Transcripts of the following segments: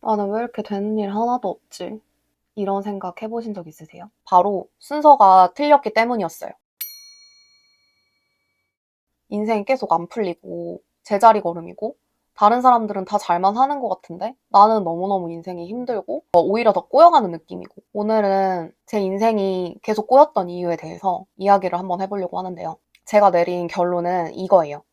나는 왜 이렇게 되는 일 하나도 없지? 이런 생각 해보신 적 있으세요? 바로 순서가 틀렸기 때문이었어요. 인생이 계속 안 풀리고 제자리 걸음이고 다른 사람들은 다 잘만 하는 것 같은데 나는 너무너무 인생이 힘들고 오히려 더 꼬여가는 느낌이고 오늘은 제 인생이 계속 꼬였던 이유에 대해서 이야기를 한번 해보려고 하는데요. 제가 내린 결론은 이거예요.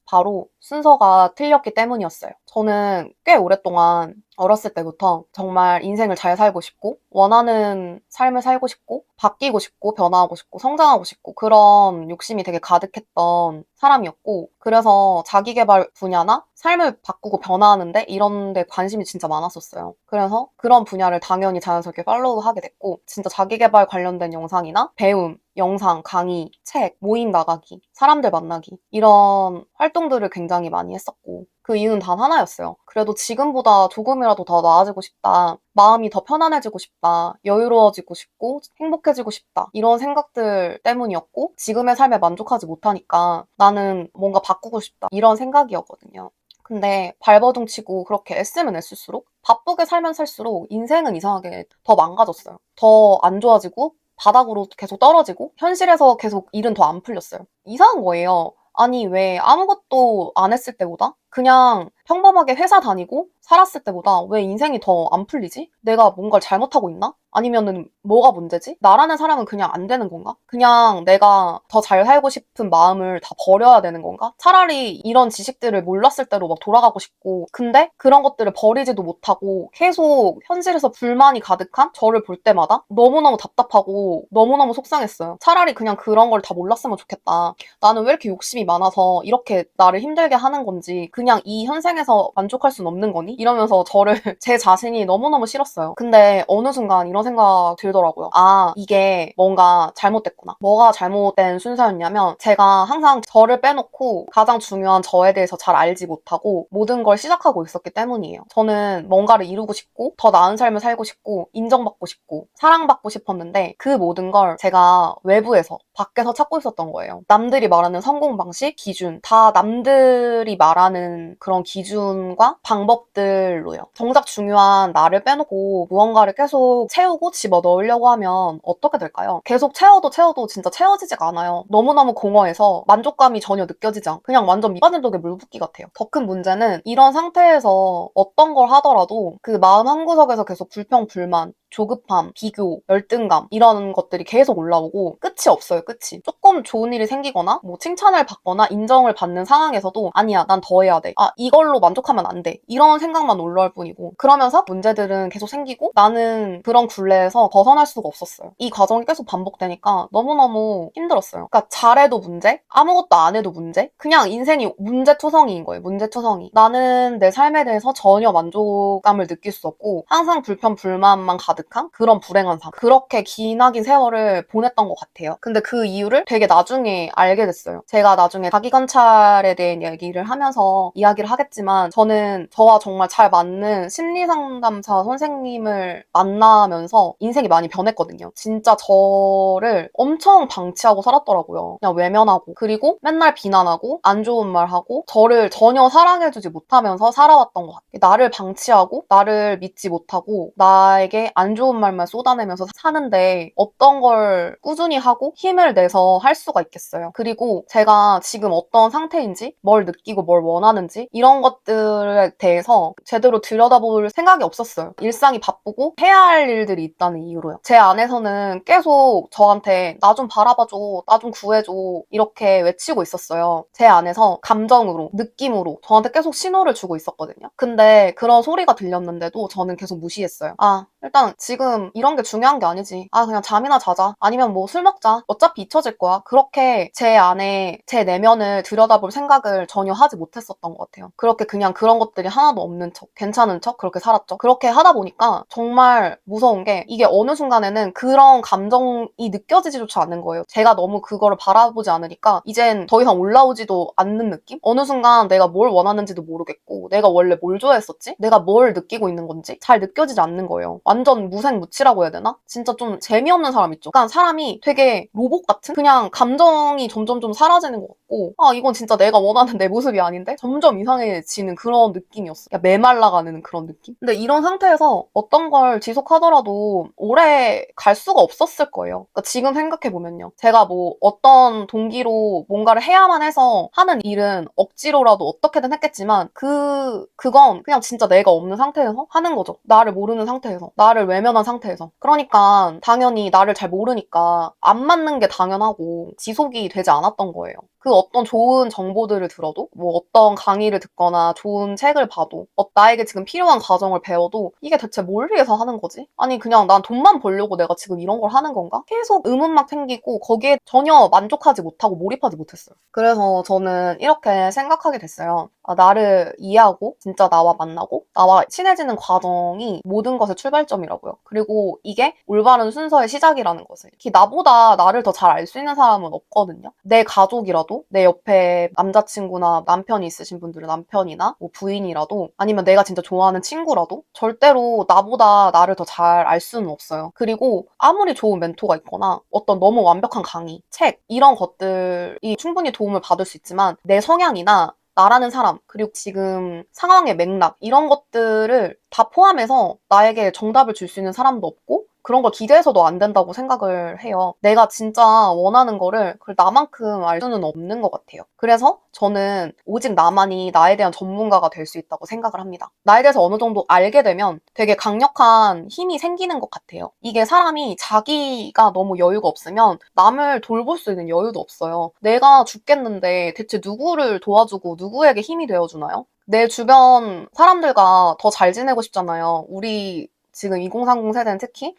바로 순서가 틀렸기 때문이었어요. 저는 꽤 오랫동안 어렸을 때부터 정말 인생을 잘 살고 싶고 원하는 삶을 살고 싶고 바뀌고 싶고 변화하고 싶고 성장하고 싶고 그런 욕심이 되게 가득했던 사람이었고 그래서 자기계발 분야나 삶을 바꾸고 변화하는데 이런 데 관심이 진짜 많았었어요. 그래서 그런 분야를 당연히 자연스럽게 팔로우하게 됐고 진짜 자기계발 관련된 영상이나 배움, 영상, 강의, 책, 모임 나가기, 사람들 만나기 이런 활동들을 굉장히 많이 했었고 그 이유는 단 하나였어요. 그래도 지금보다 조금이라도 더 나아지고 싶다. 마음이 더 편안해지고 싶다. 여유로워지고 싶고 행복해지고 싶다. 이런 생각들 때문이었고 지금의 삶에 만족하지 못하니까 나는 뭔가 바꾸고 싶다. 이런 생각이었거든요. 근데 발버둥 치고 그렇게 애쓰면 애쓸수록 바쁘게 살면 살수록 인생은 이상하게 더 망가졌어요. 더 안 좋아지고 바닥으로 계속 떨어지고 현실에서 계속 일은 더 안 풀렸어요. 이상한 거예요. 아니, 왜 아무것도 안 했을 때보다 그냥 평범하게 회사 다니고 살았을 때보다 왜 인생이 더 안 풀리지? 내가 뭔가를 잘못하고 있나? 아니면은 뭐가 문제지? 나라는 사람은 그냥 안 되는 건가? 그냥 내가 더 잘 살고 싶은 마음을 다 버려야 되는 건가? 차라리 이런 지식들을 몰랐을 때로 막 돌아가고 싶고 근데 그런 것들을 버리지도 못하고 계속 현실에서 불만이 가득한 저를 볼 때마다 너무너무 답답하고 너무너무 속상했어요. 차라리 그냥 그런 걸 다 몰랐으면 좋겠다. 나는 왜 이렇게 욕심이 많아서 이렇게 나를 힘들게 하는 건지 그냥 이 현생에서 만족할 순 없는 거니? 이러면서 저를 제 자신이 너무너무 싫었어요. 근데 어느 순간 이런 생각 들더라고요. 아, 이게 뭔가 잘못됐구나. 뭐가 잘못된 순서였냐면 제가 항상 저를 빼놓고 가장 중요한 저에 대해서 잘 알지 못하고 모든 걸 시작하고 있었기 때문이에요. 저는 뭔가를 이루고 싶고 더 나은 삶을 살고 싶고 인정받고 싶고 사랑받고 싶었는데 그 모든 걸 제가 외부에서 밖에서 찾고 있었던 거예요. 남들이 말하는 성공 방식, 기준 다 남들이 말하는 그런 기준과 방법들로요. 정작 중요한 나를 빼놓고 무언가를 계속 채우고 집어 넣으려고 하면 어떻게 될까요? 계속 채워도 진짜 채워지지가 않아요. 너무너무 공허해서 만족감이 전혀 느껴지지 않고 그냥 완전 밑빠진 독에 물 붓기 같아요. 더 큰 문제는 이런 상태에서 어떤 걸 하더라도 그 마음 한구석에서 계속 불평, 불만, 조급함, 비교, 열등감 이런 것들이 계속 올라오고 끝이 없어요. 끝이. 조금 좋은 일이 생기거나 뭐 칭찬을 받거나 인정을 받는 상황에서도 아니야 난 더 해야 돼. 아 이걸로 만족하면 안 돼. 이런 생각만 올라올 뿐이고 그러면서 문제들은 계속 생기고 나는 그런 굴레에서 벗어날 수가 없었어요. 이 과정이 계속 반복되니까 너무너무 힘들었어요. 그러니까 잘해도 문제, 아무것도 안 해도 문제, 그냥 인생이 문제투성이인 거예요. 문제투성이. 나는 내 삶에 대해서 전혀 만족감을 느낄 수 없고 항상 불편, 불만만 가득한 그런 불행한 삶. 그렇게 기나긴 세월을 보냈던 것 같아요. 근데 그 이유를 되게 나중에 알게 됐어요. 제가 나중에 자기 관찰에 대한 얘기를 하면서 이야기를 하겠지만 저는 저와 정말 잘 맞는 심리상담사 선생님을 만나면서 인생이 많이 변했거든요. 진짜 저를 엄청 방치하고 살았더라고요. 그냥 외면하고 그리고 맨날 비난하고 안 좋은 말하고 저를 전혀 사랑해주지 못하면서 살아왔던 것 같아요. 나를 방치하고 나를 믿지 못하고 나에게 안 좋은 말만 쏟아내면서 사는데 어떤 걸 꾸준히 하고 힘을 내서 할 수가 있겠어요. 그리고 제가 지금 어떤 상태인지 뭘 느끼고 뭘 원하는지 이런 것들에 대해서 제대로 들여다볼 생각이 없었어요. 일상이 바쁘고 해야 할 일들이 있다는 이유로요. 제 안에서는 계속 저한테 나 좀 바라봐줘, 나 좀 구해줘 이렇게 외치고 있었어요. 제 안에서 감정으로, 느낌으로 저한테 계속 신호를 주고 있었거든요. 근데 그런 소리가 들렸는데도 저는 계속 무시했어요. 아, 일단 지금 이런 게 중요한 게 아니지. 아, 그냥 잠이나 자자. 아니면 뭐 술 먹자. 어차피 잊혀질 거야. 그렇게 제 안에 제 내면을 들여다볼 생각을 전혀 하지 못했었던 것 같아요. 그렇게 그냥 그런 것들이 하나도 없는 척, 괜찮은 척 그렇게 살았죠. 그렇게 하다 보니까 정말 무서운 게 이게 어느 순간에는 그런 감정이 느껴지지조차 않는 거예요. 제가 너무 그거를 바라보지 않으니까 이젠 더 이상 올라오지도 않는 느낌? 어느 순간 내가 뭘 원하는지도 모르겠고 내가 원래 뭘 좋아했었지? 내가 뭘 느끼고 있는 건지 잘 느껴지지 않는 거예요. 완전 무색무취라고 해야 되나? 진짜 좀 재미없는 사람 있죠. 그러니까 사람이 되게 로봇 같은? 그냥 감정이 점점 좀 사라지는 것 같고, 아, 이건 진짜 내가 원하는 내 모습이 아닌데? 점점 이상해지는 그런 느낌이었어. 그냥 메말라가는 그런 느낌? 근데 이런 상태에서 어떤 걸 지속하더라도 오래 갈 수가 없었을 거예요. 그러니까 지금 생각해보면요. 제가 뭐 어떤 동기로 뭔가를 해야만 해서 하는 일은 억지로라도 어떻게든 했겠지만, 그건 그냥 진짜 내가 없는 상태에서 하는 거죠. 나를 모르는 상태에서. 나를 외면한 상태에서. 그러니까 당연히 나를 잘 모르니까 안 맞는 게 당연하고 지속이 되지 않았던 거예요. 그 어떤 좋은 정보들을 들어도, 뭐 어떤 강의를 듣거나 좋은 책을 봐도, 나에게 지금 필요한 과정을 배워도 이게 대체 뭘 위해서 하는 거지? 아니 그냥 난 돈만 벌려고 내가 지금 이런 걸 하는 건가? 계속 의문만 생기고 거기에 전혀 만족하지 못하고 몰입하지 못했어요. 그래서 저는 이렇게 생각하게 됐어요. 아, 나를 이해하고 진짜 나와 만나고 나와 친해지는 과정이 모든 것의 출발점이라고요. 그리고 이게 올바른 순서의 시작이라는 것을. 특히 나보다 나를 더 잘 알 수 있는 사람은 없거든요. 내 가족이라도, 내 옆에 남자친구나 남편이 있으신 분들은 남편이나 뭐 부인이라도, 아니면 내가 진짜 좋아하는 친구라도 절대로 나보다 나를 더 잘 알 수는 없어요. 그리고 아무리 좋은 멘토가 있거나 어떤 너무 완벽한 강의, 책 이런 것들이 충분히 도움을 받을 수 있지만 내 성향이나 나라는 사람, 그리고 지금 상황의 맥락, 이런 것들을 다 포함해서 나에게 정답을 줄 수 있는 사람도 없고, 그런 걸 기대해서도 안 된다고 생각을 해요. 내가 진짜 원하는 거를 그걸 나만큼 알 수는 없는 것 같아요. 그래서 저는 오직 나만이 나에 대한 전문가가 될 수 있다고 생각을 합니다. 나에 대해서 어느 정도 알게 되면 되게 강력한 힘이 생기는 것 같아요. 이게 사람이 자기가 너무 여유가 없으면 남을 돌볼 수 있는 여유도 없어요. 내가 죽겠는데 대체 누구를 도와주고 누구에게 힘이 되어주나요? 내 주변 사람들과 더 잘 지내고 싶잖아요. 우리 지금 2030 세대는 특히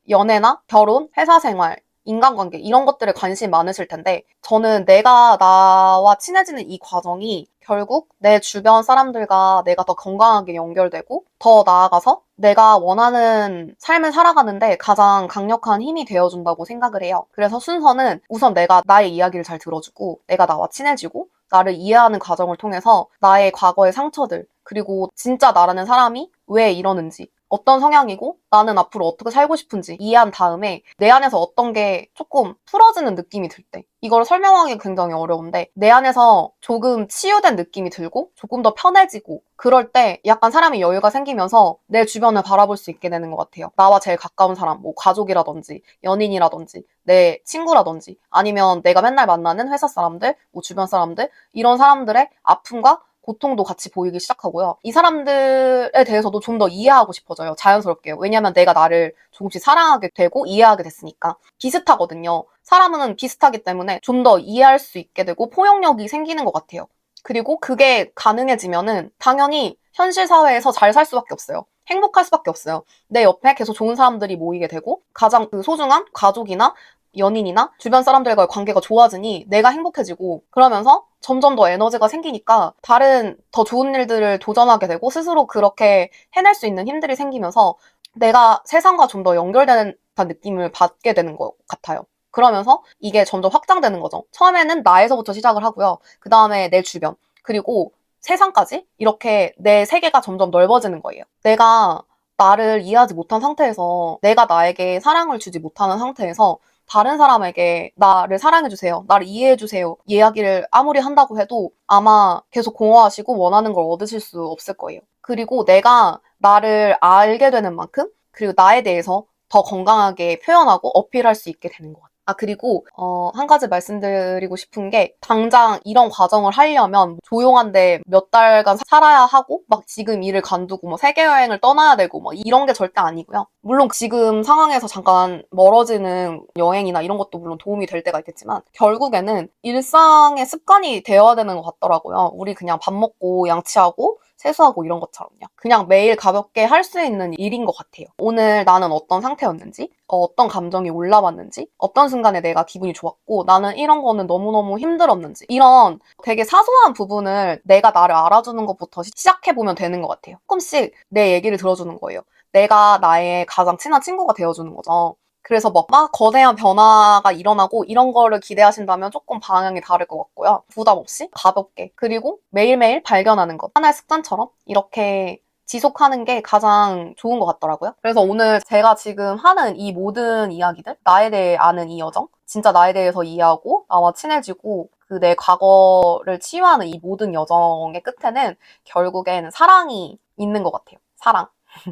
연애나 결혼, 회사 생활, 인간관계 이런 것들에 관심이 많으실 텐데, 저는 내가 나와 친해지는 이 과정이 결국 내 주변 사람들과 내가 더 건강하게 연결되고 더 나아가서 내가 원하는 삶을 살아가는데 가장 강력한 힘이 되어준다고 생각을 해요. 그래서 순서는 우선 내가 나의 이야기를 잘 들어주고 내가 나와 친해지고 나를 이해하는 과정을 통해서 나의 과거의 상처들, 그리고 진짜 나라는 사람이 왜 이러는지, 어떤 성향이고 나는 앞으로 어떻게 살고 싶은지 이해한 다음에 내 안에서 어떤 게 조금 풀어지는 느낌이 들 때, 이걸 설명하기 굉장히 어려운데 내 안에서 조금 치유된 느낌이 들고 조금 더 편해지고, 그럴 때 약간 사람이 여유가 생기면서 내 주변을 바라볼 수 있게 되는 것 같아요. 나와 제일 가까운 사람, 뭐 가족이라든지 연인이라든지 내 친구라든지 아니면 내가 맨날 만나는 회사 사람들, 뭐 주변 사람들, 이런 사람들의 아픔과 고통도 같이 보이기 시작하고요. 이 사람들에 대해서도 좀 더 이해하고 싶어져요. 자연스럽게. 왜냐면 내가 나를 조금씩 사랑하게 되고 이해하게 됐으니까. 비슷하거든요. 사람은 비슷하기 때문에 좀 더 이해할 수 있게 되고 포용력이 생기는 것 같아요. 그리고 그게 가능해지면은 당연히 현실 사회에서 잘 살 수밖에 없어요. 행복할 수밖에 없어요. 내 옆에 계속 좋은 사람들이 모이게 되고 가장 그 소중한 가족이나 연인이나 주변 사람들과의 관계가 좋아지니 내가 행복해지고, 그러면서 점점 더 에너지가 생기니까 다른 더 좋은 일들을 도전하게 되고 스스로 그렇게 해낼 수 있는 힘들이 생기면서 내가 세상과 좀 더 연결되는 느낌을 받게 되는 것 같아요. 그러면서 이게 점점 확장되는 거죠. 처음에는 나에서부터 시작을 하고요. 그 다음에 내 주변, 그리고 세상까지 이렇게 내 세계가 점점 넓어지는 거예요. 내가 나를 이해하지 못한 상태에서, 내가 나에게 사랑을 주지 못하는 상태에서 다른 사람에게 나를 사랑해주세요, 나를 이해해주세요 이야기를 아무리 한다고 해도 아마 계속 공허하시고 원하는 걸 얻으실 수 없을 거예요. 그리고 내가 나를 알게 되는 만큼, 그리고 나에 대해서 더 건강하게 표현하고 어필할 수 있게 되는 것 같아요. 아, 그리고 한 가지 말씀드리고 싶은 게, 당장 이런 과정을 하려면 조용한데 몇 달간 살아야 하고 막 지금 일을 관두고 뭐 세계 여행을 떠나야 되고 막 이런 게 절대 아니고요. 물론 지금 상황에서 잠깐 멀어지는 여행이나 이런 것도 물론 도움이 될 때가 있겠지만 결국에는 일상의 습관이 되어야 되는 것 같더라고요. 우리 그냥 밥 먹고 양치하고 세수하고 이런 것처럼요. 그냥 매일 가볍게 할 수 있는 일인 것 같아요. 오늘 나는 어떤 상태였는지, 어떤 감정이 올라왔는지, 어떤 순간에 내가 기분이 좋았고 나는 이런 거는 너무너무 힘들었는지, 이런 되게 사소한 부분을 내가 나를 알아주는 것부터 시작해보면 되는 것 같아요. 조금씩 내 얘기를 들어주는 거예요. 내가 나의 가장 친한 친구가 되어주는 거죠. 그래서 막 거대한 변화가 일어나고 이런 거를 기대하신다면 조금 방향이 다를 것 같고요. 부담 없이 가볍게, 그리고 매일매일 발견하는 것, 하나의 습관처럼 이렇게 지속하는 게 가장 좋은 것 같더라고요. 그래서 오늘 제가 지금 하는 이 모든 이야기들, 나에 대해 아는 이 여정, 진짜 나에 대해서 이해하고 나와 친해지고 그 내 과거를 치유하는 이 모든 여정의 끝에는 결국엔 사랑이 있는 것 같아요. 사랑.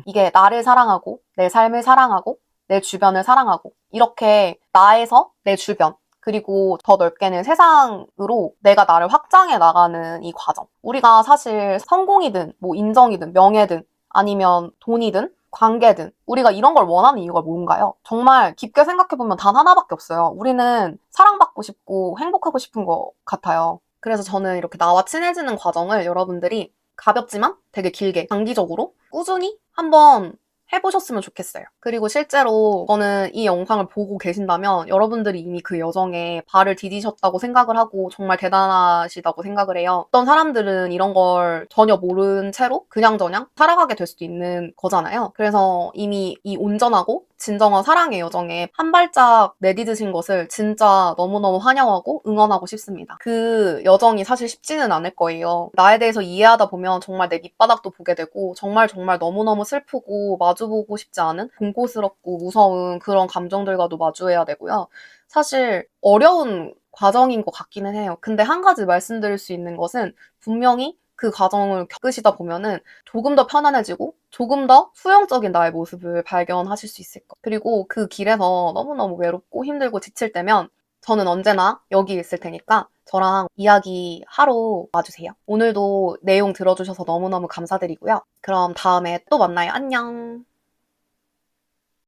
이게 나를 사랑하고 내 삶을 사랑하고 내 주변을 사랑하고 이렇게 나에서 내 주변 그리고 더 넓게는 세상으로 내가 나를 확장해 나가는 이 과정. 우리가 사실 성공이든 뭐 인정이든 명예든 아니면 돈이든 관계든 우리가 이런 걸 원하는 이유가 뭔가요? 정말 깊게 생각해보면 단 하나밖에 없어요. 우리는 사랑받고 싶고 행복하고 싶은 것 같아요. 그래서 저는 이렇게 나와 친해지는 과정을 여러분들이 가볍지만 되게 길게 장기적으로 꾸준히 한번 해보셨으면 좋겠어요. 그리고 실제로 저는 이 영상을 보고 계신다면 여러분들이 이미 그 여정에 발을 디디셨다고 생각을 하고 정말 대단하시다고 생각을 해요. 어떤 사람들은 이런 걸 전혀 모른 채로 그냥저냥 살아가게 될 수도 있는 거잖아요. 그래서 이미 이 온전하고 진정한 사랑의 여정에 한 발짝 내디디신 것을 진짜 너무너무 환영하고 응원하고 싶습니다. 그 여정이 사실 쉽지는 않을 거예요. 나에 대해서 이해하다 보면 정말 내 밑바닥도 보게 되고 정말 너무너무 슬프고 마주보고 싶지 않은 공포스럽고 무서운 그런 감정들과도 마주해야 되고요. 사실 어려운 과정인 것 같기는 해요. 근데 한 가지 말씀드릴 수 있는 것은 분명히 그 과정을 겪으시다 보면은 조금 더 편안해지고 조금 더 수용적인 나의 모습을 발견하실 수 있을 것. 그리고 그 길에서 너무너무 외롭고 힘들고 지칠 때면 저는 언제나 여기 있을 테니까 저랑 이야기하러 와주세요. 오늘도 내용 들어주셔서 너무너무 감사드리고요. 그럼 다음에 또 만나요. 안녕.